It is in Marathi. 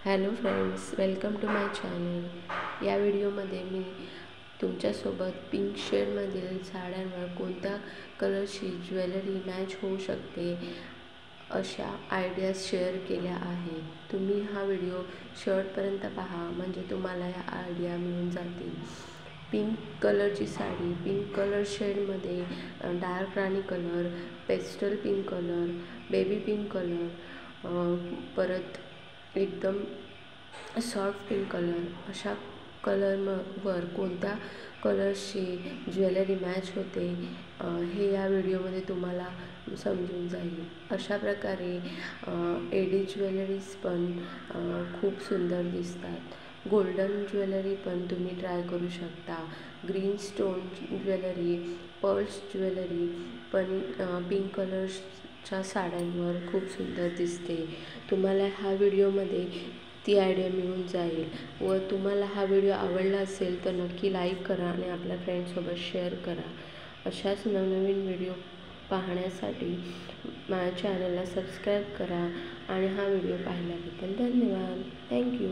Hello friends, welcome to my channel. या व्हिडिओमध्ये मी तुमच्यासोबत पिंक शेडमधील साड्यांवर कोणत्या कलरची ज्वेलरी मॅच होऊ शकते अशा आयडियाज शेअर केल्या आहे। तुम्ही हा व्हिडिओ शेवटपर्यंत पहा, म्हणजे तुम्हाला या आयडिया मिळून जातील। पिंक कलरची साडी पिंक कलर शेडमध्ये डार्क राणी colour, pastel pink colour, baby pink colour, परत एकदम सॉफ्ट पिंक कलर अशा कलरवर कोणत्या कलर्सची ज्वेलरी मॅच होते हे या व्हिडिओमध्ये तुम्हाला समजून जाईल। अशा प्रकारे एडी ज्वेलरीज पण खूप सुंदर दिसतात। गोल्डन ज्वेलरी पण तुम्ही ट्राय करू शकता। Green stone jewellery, pearls jewellery पण पिंक कलर्सच्या साड्यांवर खूप सुंदर दिसते। तुम्हाला हा व्हिडिओमध्ये ती आयडिया मिळून जाईल व तुम्हाला हा व्हिडिओ आवडला असेल तर नक्की लाईक करा आणि आपल्या फ्रेंड्ससोबत शेअर करा। अशाच नवनवीन व्हिडिओ पाहण्यासाठी माझ्या चॅनलला सबस्क्राईब करा आणि हा व्हिडिओ पाहिल्याबद्दल धन्यवाद। थँक्यू।